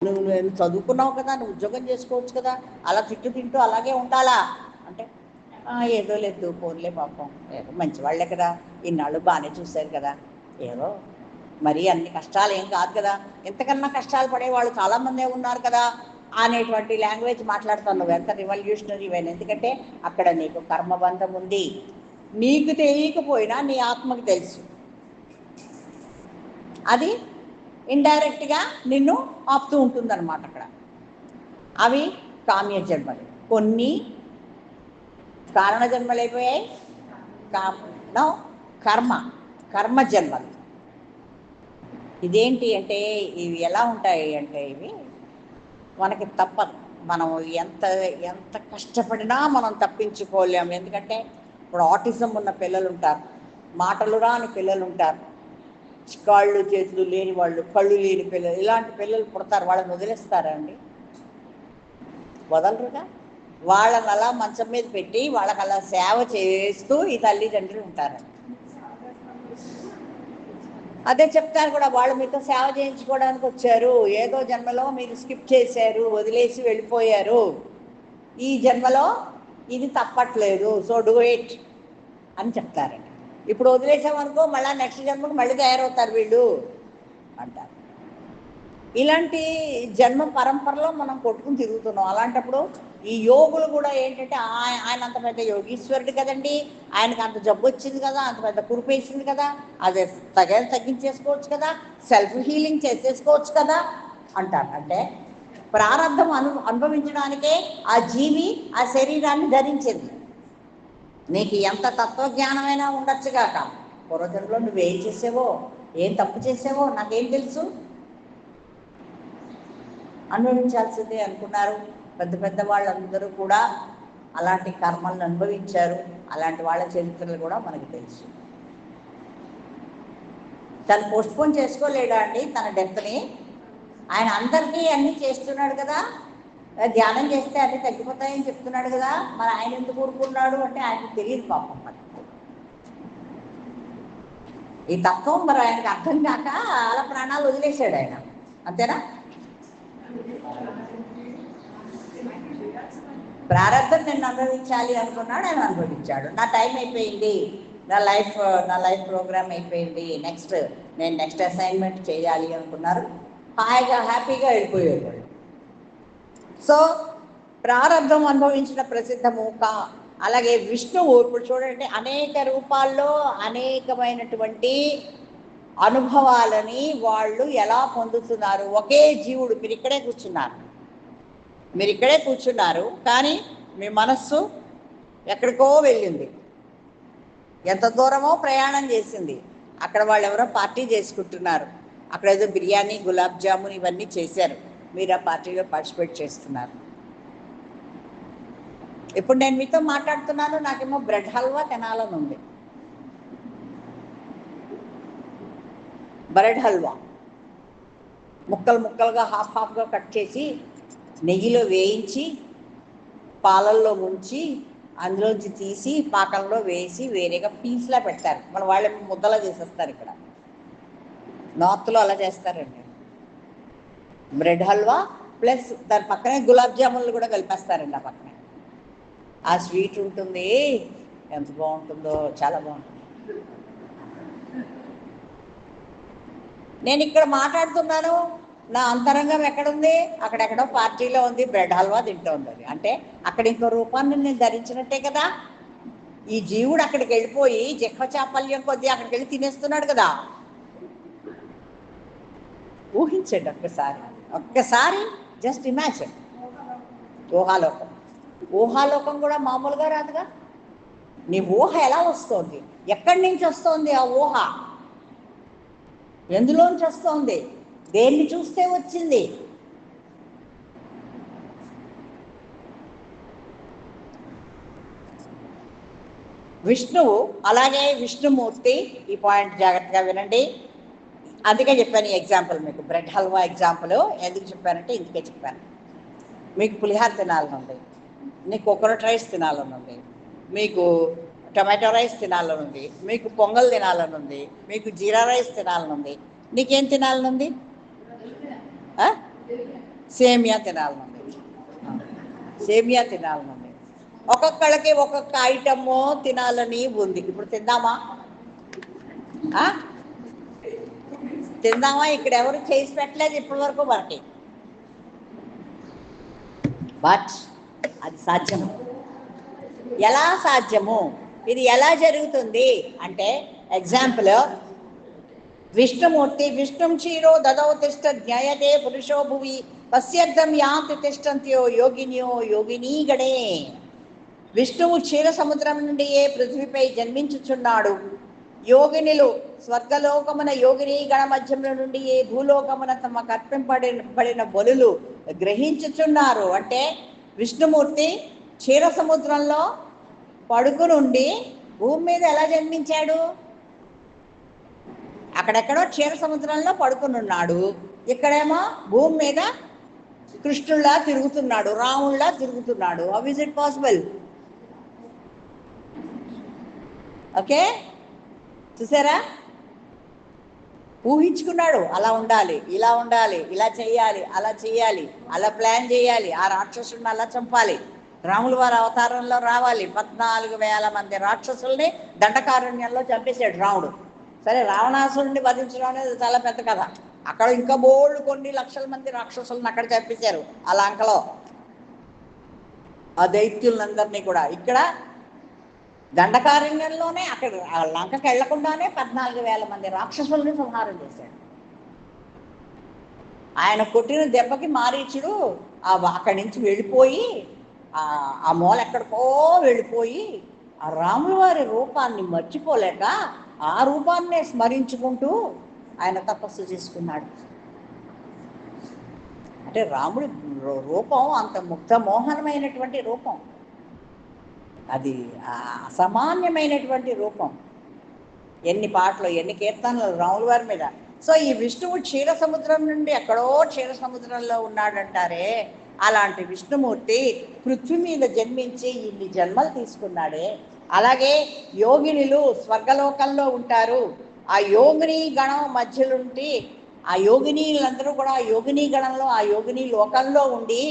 నువ్వు చదువుకున్నావు కదా, నువ్వు ఉద్యోగం చేసుకోవచ్చు కదా, అలా తింటూ అలాగే ఉండాలా అంటే ఏదో లేదు పోన్లే పాపం, ఏదో మంచివాళ్లే కదా, ఇన్నాళ్ళు బాగానే చూశారు కదా, ఏదో మరి అన్ని కష్టాలు ఏం కాదు కదా, ఎంతకన్నా కష్టాలు పడేవాళ్ళు చాలామందే ఉన్నారు కదా అనేటువంటి లాంగ్వేజ్ మాట్లాడుతాను. నువ్వు ఎంత రివల్యూషనరీ అయినా, ఎందుకంటే అక్కడ నీకు కర్మబంధం ఉంది. నీకు తెలియకపోయినా నీ ఆత్మకు తెలుసు. అది ఇండైరెక్ట్గా నిన్ను ఆపుతూ ఉంటుందన్నమాట. అక్కడ అవి కామ్య జన్మలు, కొన్ని కారణ జన్మలు అయిపోయాయి, కర్మ జన్మలు. ఇదేంటి అంటే ఇవి ఎలా ఉంటాయి అంటే ఇవి మనకి తప్పదు. మనం ఎంత ఎంత కష్టపడినా మనం తప్పించుకోలేము. ఎందుకంటే ఇప్పుడు ఆటిజం ఉన్న పిల్లలు ఉంటారు, మాటలు రాని పిల్లలు ఉంటారు, కాళ్ళు చేతులు లేని వాళ్ళు, కళ్ళు లేని పిల్లలు, ఇలాంటి పిల్లలు పుడతారు. వాళ్ళని వదిలేస్తారండి? వదలరుగా. వాళ్ళని అలా మంచం మీద పెట్టి వాళ్ళకి అలా సేవ చేస్తూ ఈ తల్లిదండ్రులు ఉంటారండి. అదే చెప్తారు కూడా, వాళ్ళు మీతో సేవ చేయించుకోవడానికి వచ్చారు, ఏదో జన్మలో మీరు స్కిప్ చేశారు, వదిలేసి వెళ్ళిపోయారు, ఈ జన్మలో ఇది తప్పట్లేదు, సో డూ ఇట్ అని చెప్తారండి. ఇప్పుడు వదిలేసామనుకో మళ్ళీ నెక్స్ట్ జన్మకు మళ్ళీ తయారవుతారు వీళ్ళు అంటారు. ఇలాంటి జన్మ పరంపరలో మనం కొట్టుకుని తిరుగుతున్నాం. అలాంటప్పుడు ఈ యోగులు కూడా ఏంటంటే ఆయన అంత పెద్ద యోగీశ్వరుడు కదండి, ఆయనకు అంత జబ్బు వచ్చింది కదా, అంత పెద్ద కురిపేసింది కదా, అదే తగ్గించేసుకోవచ్చు కదా, సెల్ఫ్ హీలింగ్ చేసేసుకోవచ్చు కదా అంటారు. అంటే ప్రారంధం అనుభవించడానికే ఆ జీవి ఆ శరీరాన్ని ధరించింది. నీకు ఎంత తత్వజ్ఞానమైనా ఉండొచ్చుగాక, పూర్వజన్మలో నువ్వేం చేసావో, ఏం తప్పు చేసావో నాకేం తెలుసు, అనుభవించాల్సిందే అనుకున్నారు. పెద్ద పెద్ద వాళ్ళందరూ కూడా అలాంటి కర్మలను అనుభవించారు. అలాంటి వాళ్ళ చరిత్రలు కూడా మనకు తెలుసు. తను పోస్ట్పోన్ చేసుకోలేడా అండి తన డెత్ని? ఆయన అందరికీ అన్నీ చేస్తున్నాడు కదా, ధ్యానం చేస్తే అన్నీ తగ్గిపోతాయని చెప్తున్నాడు కదా, మరి ఆయన ఎందుకు ఊరుకున్నాడు అంటే ఆయనకు తెలియదు పాపం. మరి ఈ తత్వం మరి ఆయనకు అర్థం కాక అలా ప్రాణాలు వదిలేశాడు ఆయన, అంతేనా? ప్రారంభం నేను అనుభవించాలి అనుకున్నాడు, ఆయన అనుభవించాడు. నా టైం అయిపోయింది, నా లైఫ్ ప్రోగ్రామ్ అయిపోయింది, నేను నెక్స్ట్ అసైన్మెంట్ చేయాలి అనుకున్నారు, హాయిగా హ్యాపీగా వెళ్ళిపోయాడు. సో ప్రారంభం అనుభవించిన ప్రసిద్ధము అలాగే విష్ణువు ఇప్పుడు చూడండి, అనేక రూపాల్లో అనేకమైనటువంటి అనుభవాలని వాళ్ళు ఎలా పొందుతున్నారు. ఒకే జీవుడు, మీరు ఇక్కడే కూర్చున్నారు కానీ మీ మనస్సు ఎక్కడికో వెళ్ళింది, ఎంత దూరమో ప్రయాణం చేసింది. అక్కడ వాళ్ళు ఎవరో పార్టీ చేసుకుంటున్నారు, అక్కడ ఏదో బిర్యానీ, గులాబ్ జామున్ ఇవన్నీ చేశారు, మీరు ఆ పార్టీలో పార్టిసిపేట్ చేస్తున్నారు. ఇప్పుడు నేను మీతో మాట్లాడుతున్నాను, నాకేమో బ్రెడ్ హల్వా తినాలని ఉంది. బ్రెడ్ హల్వా ముక్కలుగా హాఫ్గా కట్ చేసి నెయ్యిలో వేయించి పాలల్లో ముంచి అందులోంచి తీసి పాకంలో వేసి వేరేగా పీస్లా పెడతారు. మన వాళ్ళ ముద్దలా చేసేస్తారు. ఇక్కడ నార్త్లో అలా చేస్తారండి. బ్రెడ్ హల్వా ప్లస్ దాని పక్కనే గులాబ్ జామున్లు కూడా కలిపేస్తారండి. ఆ పక్కనే ఆ స్వీట్ ఉంటుంది, ఎంత బాగుంటుందో, చాలా బాగుంటుంది. నేను ఇక్కడ మాట్లాడుతున్నాను, నా అంతరంగం ఎక్కడుంది? అక్కడెక్కడో పార్టీలో ఉంది, బ్రెడ్ హల్వా తింటోంది. అది అంటే అక్కడ ఇంకో రూపాన్ని నేను ధరించినట్టే కదా. ఈ జీవుడు అక్కడికి వెళ్ళిపోయి జిహ్వ చాపల్యం కొద్దీ అక్కడికి వెళ్ళి తినేస్తున్నాడు కదా. ఊహించండి ఒక్కసారి జస్ట్ ఇమాజిన్. ఊహాలోకం కూడా మామూలుగా రాదుగా. నీ ఊహ ఎలా వస్తుంది? ఎక్కడి నుంచి వస్తుంది ఆ ఊహ? ఎందులోంచి వస్తుంది? దేన్ని చూస్తే వచ్చింది? విష్ణువు, అలాగే విష్ణుమూర్తి. ఈ పాయింట్ జాగ్రత్తగా వినండి. అందుకే చెప్పాను ఈ ఎగ్జాంపుల్ మీకు, బ్రెడ్ హల్వా ఎగ్జాంపుల్ ఎందుకు చెప్పానంటే ఇందుకే చెప్పాను. మీకు పులిహార తినాలని ఉంది, నీకు కోకోనట్ రైస్ తినాలని ఉంది, మీకు టమాటో రైస్ తినాలని ఉంది, మీకు పొంగల్ తినాలని ఉంది, మీకు జీరా రైస్ తినాలని ఉంది, నీకేం తినాలని ఉంది? సేమియా తినాలనుంది, సేమియా తినాలనుంది. ఒక్కొక్కళ్ళకి ఒక్కొక్క ఐటము తినాలని ఉంది. ఇప్పుడు తిందామా? తిందామా? ఇక్కడ ఎవరు చేసి పెట్టలేదు ఇప్పటి వరకు మనకి. బట్ అది సాధ్యము. ఎలా సాధ్యము? ఇది ఎలా జరుగుతుంది అంటే, ఎగ్జాంపుల్, విష్ణుమూర్తి విష్ణుం క్షీరో దదౌ తిష్ట జ్ఞాయతే పురుషో భువి పశ్యర్థం యాంతి తిష్టంత్యో యోగిన్యో యోగినీగణే. విష్ణువు క్షీర సముద్రం నుండి ఏ పృథ్వీపై జన్మించుచున్నాడు. యోగినులు స్వర్గలోకమున యోగిని గణ మధ్యముల నుండి ఏ భూలోకమున తమ కర్పింపబడిన బలులు గ్రహించుచున్నారు. అంటే విష్ణుమూర్తి క్షీర సముద్రంలో పడుకునుండి భూమి మీద ఎలా జన్మించాడు? అక్కడెక్కడో క్షీర సముద్రంలో పడుకునున్నాడు, ఇక్కడేమో భూమి మీద కృష్ణుల్లా తిరుగుతున్నాడు, రాముల్లా తిరుగుతున్నాడు. How is it possible? Okay, చూసారా? ఊహించుకున్నాడు, అలా ఉండాలి, ఇలా ఉండాలి, ఇలా చేయాలి, అలా చేయాలి, అలా ప్లాన్ చేయాలి, ఆ రాక్షసుడిని అలా చంపాలి, రాముల వారి అవతారంలో రావాలి. 14,000 మంది రాక్షసుల్ని దండకారణ్యంలో చంపేశాడు రాముడు. సరే, రావణాసురుడిని వధించడం అనేది చాలా పెద్ద కథ. అక్కడ ఇంకా బోల్డ్ కొన్ని లక్షల మంది రాక్షసులను అక్కడ చంపేశారు ఆ లంకలో, ఆ దైత్యులందరినీ కూడా. ఇక్కడ దండకారణ్యంలోనే, అక్కడ ఆ లంకకి వెళ్లకుండానే 14,000 మంది రాక్షసుల్ని సంహారం చేశాడు. ఆయన కొట్టిన దెబ్బకి మారీచుడు అక్కడి నుంచి వెళ్ళిపోయి ఆ మూల ఎక్కడికో వెళ్ళిపోయి ఆ రాముల వారి రూపాన్ని మర్చిపోలేక ఆ రూపాన్నే స్మరించుకుంటూ ఆయన తపస్సు చేసుకున్నాడు. అంటే రాముడి రూపం అంత ముగ్ధమోహనమైనటువంటి రూపం, అది అసామాన్యమైనటువంటి రూపం. ఎన్ని పాటలు, ఎన్ని కీర్తనలు రాముల వారి మీద. సో ఈ విష్ణువు క్షీర సముద్రం నుండి ఎక్కడో క్షీర సముద్రంలో ఉన్నాడంటారే, అలాంటి విష్ణుమూర్తి పృథ్వీ మీద జన్మించి ఇన్ని జన్మలు తీసుకున్నాడే. అలాగే యోగినులు స్వర్గలోకంలో ఉంటారు. ఆ యోగిని గణం మధ్యలుంటి ఆ యోగినీలందరూ కూడా ఆ యోగిని గణంలో, ఆ యోగిని లోకంలో ఉండి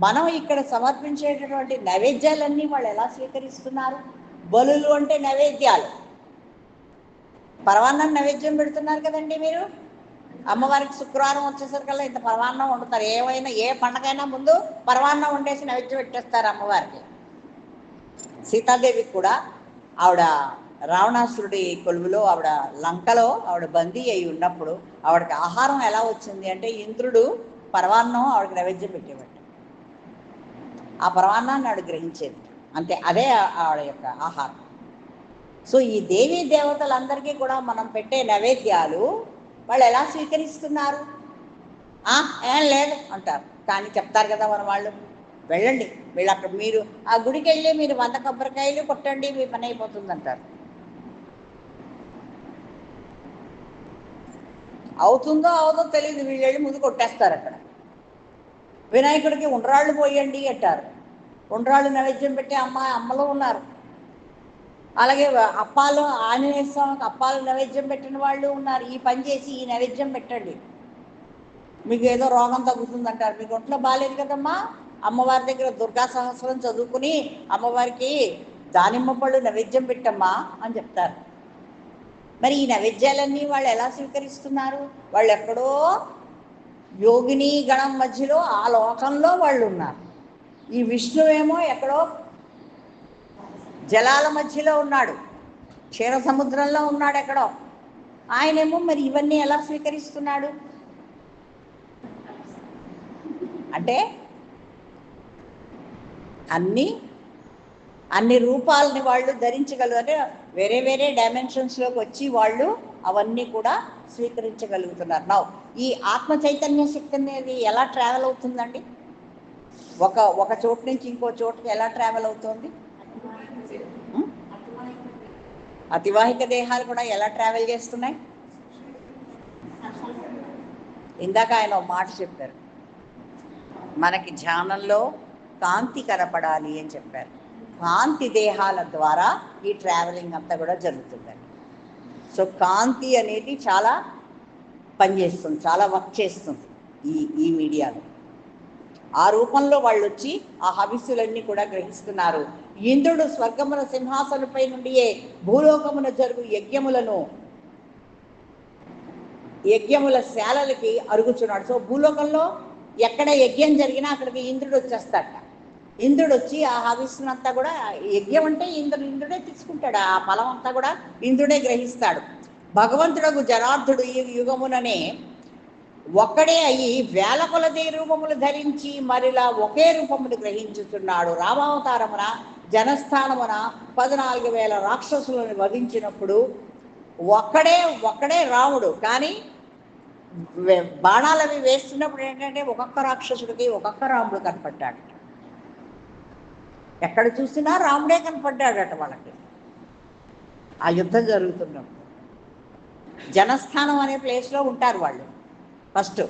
మనం ఇక్కడ సమర్పించేటటువంటి నైవేద్యాలన్నీ వాళ్ళు ఎలా స్వీకరిస్తున్నారు? బలులు అంటే నైవేద్యాలు. పరవాన్నం నైవేద్యం పెడుతున్నారు కదండి మీరు. అమ్మవారికి శుక్రవారం వచ్చేసరికల్లా ఇంత పరవాన్నం వండుతారు. ఏమైనా ఏ పండగైనా ముందు పరవాన్నం వండేసి నైవేద్యం పెట్టేస్తారు అమ్మవారికి. సీతాదేవికి కూడా ఆవిడ రావణాసురుడి కొలువులో, ఆవిడ లంకలో ఆవిడ బందీ అయి ఉన్నప్పుడు ఆవిడకి ఆహారం ఎలా వచ్చింది అంటే, ఇంద్రుడు పరవాన్నం ఆవిడకి నైవేద్యం పెట్టేవాడు. ఆ పరవాన్నాన్ని ఆవిడ గ్రహించేది, అంతే. అదే ఆవిడ యొక్క ఆహారం. సో ఈ దేవీ దేవతలందరికీ కూడా మనం పెట్టే నైవేద్యాలు వాళ్ళు ఎలా స్వీకరిస్తున్నారు? ఏం లేదు అంటారు. కానీ చెప్తారు కదా మన వాళ్ళు, వెళ్ళండి, వీళ్ళు అక్కడ మీరు ఆ గుడికి వెళ్ళి మీరు 100 కొబ్బరికాయలు కొట్టండి, మీ పని అయిపోతుంది అంటారు. అవుతుందో అవదో తెలియదు, వీళ్ళు వెళ్ళి ముందు కొట్టేస్తారు అక్కడ. వినాయకుడికి ఉండ్రాళ్ళు పోయండి అంటారు. ఉండ్రాళ్ళు నైవేద్యం పెట్టే అమ్మలు ఉన్నారు. అలాగే అప్పాలు, ఆంజనేయ స్వామికి అప్పాలు నైవేద్యం పెట్టిన వాళ్ళు ఉన్నారు. ఈ పని చేసి ఈ నైవేద్యం పెట్టండి, మీకు ఏదో రోగం తగ్గుతుందంటారు. మీకు ఒంట్లో బాగాలేదు కదమ్మా, అమ్మవారి దగ్గర దుర్గా సహస్రం చదువుకుని అమ్మవారికి దానిమ్మ పళ్ళు నైవేద్యం పెట్టమ్మా అని చెప్తారు. మరి ఈ నైవేద్యాలన్నీ వాళ్ళు ఎలా స్వీకరిస్తున్నారు? వాళ్ళు ఎక్కడో యోగిని గణం మధ్యలో ఆ లోకంలో వాళ్ళు ఉన్నారు. ఈ విష్ణువేమో ఎక్కడో జలాల మధ్యలో ఉన్నాడు, క్షీర సముద్రంలో ఉన్నాడు ఎక్కడో. ఆయనేమో మరి ఇవన్నీ ఎలా స్వీకరిస్తున్నాడు అంటే, అన్ని రూపాలని వాళ్ళు ధరించగలరు. అంటే వేరే వేరే డైమెన్షన్స్లోకి వచ్చి వాళ్ళు అవన్నీ కూడా స్వీకరించగలుగుతున్నారు. నా ఈ ఆత్మ చైతన్య శక్తి అనేది ఎలా ట్రావెల్ అవుతుందండి? ఒక చోటు నుంచి ఇంకో చోటుకి ఎలా ట్రావెల్ అవుతుంది? అతివాహిక దేహాలు కూడా ఎలా ట్రావెల్ చేస్తున్నాయి? ఇందాక ఆయన ఒక మాట చెప్పారు, మనకి ధ్యానంలో కాంతి కనపడాలి అని చెప్పారు. కాంతి దేహాల ద్వారా ఈ ట్రావెలింగ్ అంతా కూడా జరుగుతుందండి. సో కాంతి అనేది చాలా పనిచేస్తుంది, చాలా వర్క్ చేస్తుంది ఈ మీడియాలో. ఆ రూపంలో వాళ్ళు వచ్చి ఆ హవిస్సులన్నీ కూడా గ్రహిస్తున్నారు. ఇంద్రుడు స్వర్గమున సింహాసనపై నుండియే భూలోకమున జరుగు యజ్ఞముల శాలలకి అరుగుచున్నాడు. సో భూలోకంలో ఎక్కడ యజ్ఞం జరిగినా అక్కడికి ఇంద్రుడు వచ్చేస్తాడట. ఇంద్రుడు వచ్చి ఆ హవిస్సునంతా కూడా, యజ్ఞం అంటే ఇంద్రుడే తీసుకుంటాడు, ఆ ఫలం అంతా కూడా ఇంద్రుడే గ్రహిస్తాడు. భగవంతుడకు జనార్దుడు ఈ యుగముననే ఒక్కడే అయి వేల కొలది రూపములు ధరించి మరిలా ఒకే రూపమును గ్రహించుతున్నాడు. రామావతారమున జనస్థానమున 14,000 రాక్షసులను వధించినప్పుడు ఒక్కడే రాముడు. కానీ బాణాలు అవి వేస్తున్నప్పుడు ఏంటంటే ఒక్కొక్క రాక్షసుడికి ఒక్కొక్క రాముడు కనపడ్డాడు. ఎక్కడ చూసినా రాముడే కనపడ్డాడట వాళ్ళకి. ఆ యుద్ధం జరుగుతున్నప్పుడు జనస్థానం అనే ప్లేస్లో ఉంటారు వాళ్ళు. ఫస్ట్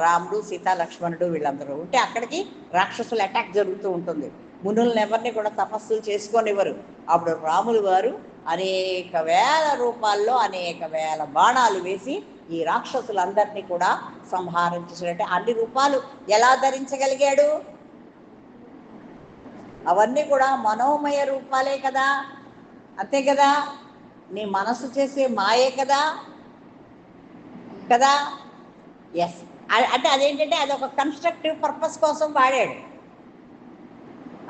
రాముడు, సీతా, లక్ష్మణుడు వీళ్ళందరూ ఉంటే అక్కడికి రాక్షసుల అటాక్ జరుగుతూ ఉంటుంది. మునులను ఎవరిని కూడా తపస్సులు చేసుకొనివ్వరు. అప్పుడు రాములు వారు అనేక వేల రూపాల్లో అనేక వేల బాణాలు వేసి ఈ రాక్షసులందరినీ కూడా సంహారం చేసినట్టే. అన్ని రూపాలు ఎలా ధరించగలిగాడు? అవన్నీ కూడా మనోమయ రూపాలే కదా, అంతే కదా, నీ మనసు చేసే మాయే కదా కదా. ఎస్, అంటే అదేంటంటే అదొక కన్స్ట్రక్టివ్ పర్పస్ కోసం వాడాడు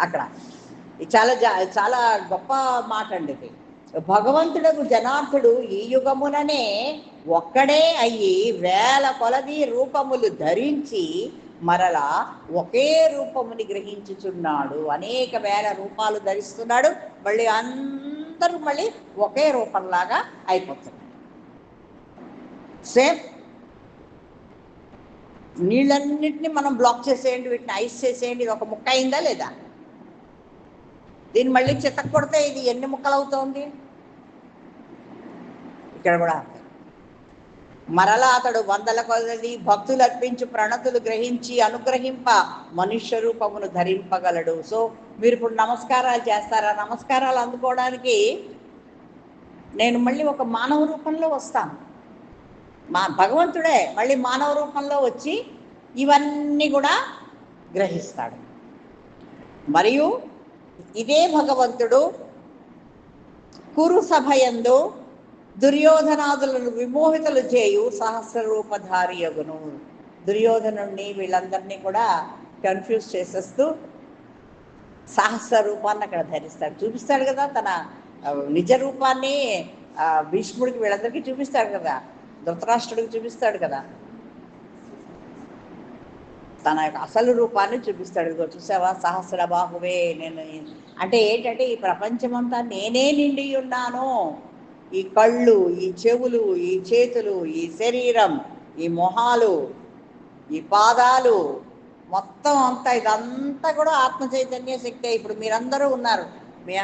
అక్కడ. చాలా చాలా గొప్ప మాట అండి ఇది. భగవంతుడకు జనార్దుడు ఈ యుగముననే ఒక్కడే అయ్యి వేల కొలది రూపములు ధరించి మరలా ఒకే రూపముని గ్రహించుచున్నాడు. అనేక వేల రూపాలు ధరిస్తున్నాడు, మళ్ళీ అందరూ మళ్ళీ ఒకే రూపంలాగా అయిపోతున్నారు. సేమ్ నీళ్ళన్నింటినీ మనం బ్లాక్ చేసేయండి, వీటిని ఐస్ చేసేయండి, ఇది ఒక ముక్క అయిందా లేదా? దీన్ని మళ్ళీ చితక కొడితే ఇది ఎన్ని ముక్కలు అవుతోంది? ఇక్కడ కూడా మరలా అతడు వందల కొలది భక్తులు అర్పించు ప్రణతులు గ్రహించి అనుగ్రహింప మనుష్య రూపమును ధరింపగలడు. సో మీరు ఇప్పుడు నమస్కారాలు చేస్తారా? నమస్కారాలు అందుకోవడానికి నేను మళ్ళీ ఒక మానవ రూపంలో వస్తాను. భగవంతుడే మళ్ళీ మానవ రూపంలో వచ్చి ఇవన్నీ కూడా గ్రహిస్తాడు. మరియు ఇదే భగవంతుడు కురు సభయందు దుర్యోధనాదులను విమోహితులు చేయు సహస్ర రూపధారి యగును. దుర్యోధనుణ్ణి వీళ్ళందరినీ కూడా కన్ఫ్యూజ్ చేసేస్తూ సహస్ర రూపాన్ని అక్కడ ధరిస్తాడు, చూపిస్తాడు కదా. తన నిజ రూపాన్ని భీష్ముడికి వీళ్ళందరికీ చూపిస్తాడు కదా, ధృతరాష్ట్రుడికి చూపిస్తాడు కదా, తన యొక్క అసలు రూపాన్ని చూపిస్తాడు. ఇదిగో చూసావా, సహస్ర బాహువే నేను. అంటే ఏంటంటే ఈ ప్రపంచమంతా నేనే నిండి ఉన్నాను. ఈ కళ్ళు, ఈ చెవులు, ఈ చేతులు, ఈ శరీరం, ఈ మొహాలు, ఈ పాదాలు, మొత్తం అంతా ఇదంతా కూడా ఆత్మ చైతన్య శక్తే. ఇప్పుడు మీరందరూ ఉన్నారు, మీ